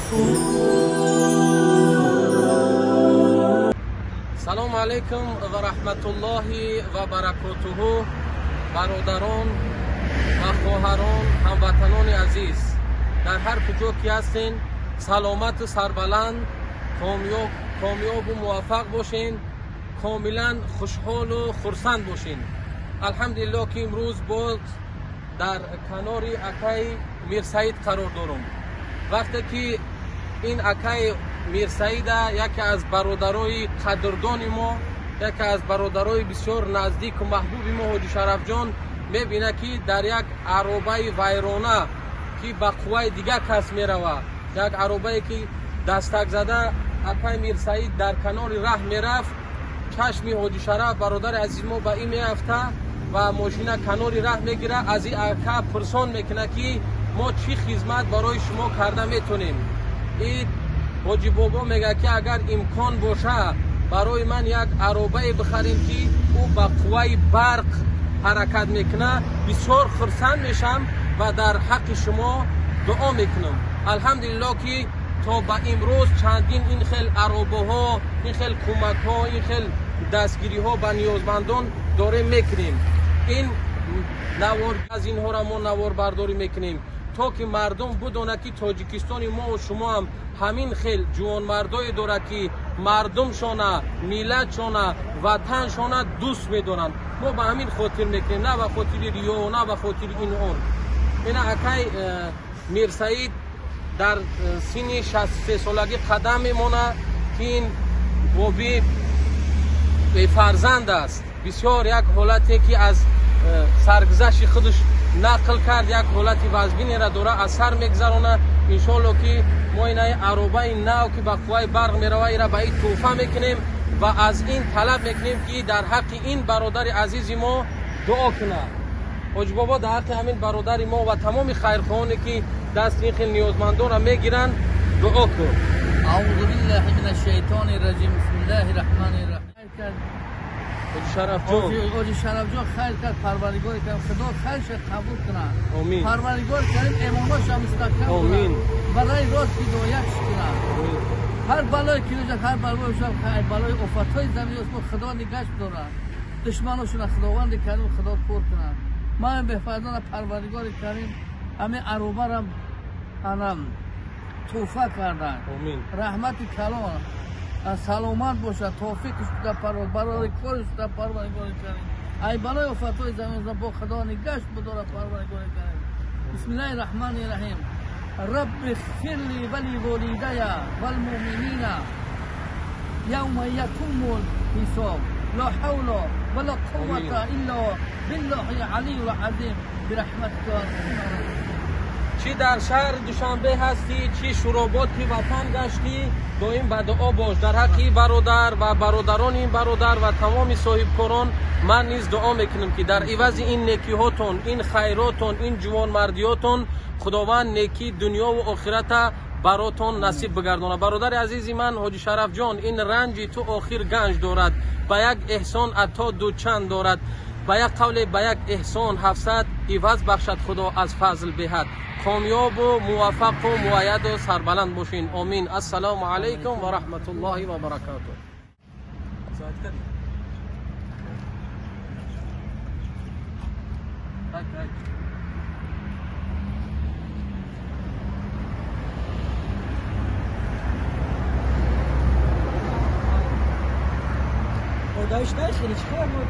سلام علیکم و رحمت الله و برکاته. برادران و خواهران، هموطنان عزیز، در هر کجا که هستین سلامت و سربلند، کامیاب و موفق باشین، کاملا خوشحال و خرسند باشین. الحمدلله که امروز باز در کنار اکای میر سعید قرار دارم. وقتی که این اکای میر سعید یکی از برادرای قدردان ما، یکی از برادرای بسیار نزدیک و محبوب ما حاجی شرف جان میبینه که در یک عربه ویرانه که به قوه دیگه کس میروه، یک عربه که دستک زده اکای میر سعید در کنار راه میرفت، چشمی حاجی شرف برادر عزیز ما به این میرفته و ماشین کنار راه میگیره، از این اکا پرسان میکنه که ما چی خدمت برای شما کرده میتونیم. این حاجی بابا میگه که اگر امکان باشه برای من یک عربه بخریم که او با قوه برق حرکت میکنه، بسیار خرسند میشم و در حق شما دعا میکنم. الحمدلله که تا به امروز چندین این خیل عربه ها، این خیل کمک ها، این خیل دستگیری ها به نیازمندان داره میکنیم. این نوار از اینها را ما نوار برداری میکنیم تا که مردم بدونه که تاجیکستان ما و شما هم همین خیل جوان مردای داره که مردم شانه، ملت شانه، وطن شانه دوست میدارن. ما به همین خاطر میکنیم، نه به خاطر ریا، نه به خاطر این اون. این اکای میر سعید در سن 63 سالگی قدم میمونه که این بابی فرزند است. بسیار یک حالتی که از سرگذشت خودش نقل کرد، یک حالت وزبینی را دوره از سر میگذرونه. انشالله که ما این عربه نو که به قوه برق میروه را به این توفه میکنیم و از این طلب میکنیم که در حق این برادر عزیز ما دعا کنه. حاج بابا در حق همین برادر ما و تمام خیرخواهانی که دست این خیلی نیازمندان را میگیرن دعا کن. اعوذ بالله من الشیطان الرجیم. بسم الله الرحمن الرحیم. حاجی شرف جان، حاجی شرف جان خیر کرد، پروردگار کریم خدا خیرش قبول کنه. آمین. پروردگار کریم ایمانش هم مستحکم آمین. کنه، برای راست هدایت کنه. هر بلای که نجات، هر بلای شب، هر بلای آفت‌های زمین است خدا نگهش داره. دشمناشون خداوند کریم خدا پر کنه. ما به فضل پروردگار کریم همه عروبه را انم توفه کردن. آمین. رحمت کلام سلامت باشه، توفیقش بده برای کارش بده پروردگار کریم. ای بلای و فتوای زمین با خدا نگهش بداره پروردگار کریم. بسم الله الرحمن الرحیم. رب اغفر لی ولی والدی والمؤمنین یوم یقوم الحساب. لا حول ولا قوة الا بالله العلی العظیم برحمتک. چی در شهر دوشنبه هستی، چی شراباتی وطن گشتی، دائم به دعا باش. در حق این برادر و برادران این برادر و تمام صاحبکاران من نیز دعا میکنم که در عوض این نیکی هاتون، این خیراتون، این جوان مردیاتون خداوند نیکی دنیا و آخرت براتون نصیب بگردانه. برادر عزیزی من حاجی شرف جان، این رنجی تو آخر گنج دارد، به یک احسان عطا دو چند دارد، به یک قول به یک احسان 700 عوض بخشد خدا از فضل بهد. کامیاب و موفق و مؤید و سربلند باشین. آمین. السلام علیکم و رحمت الله و برکاته. خدایش نخیلی چیکار بود؟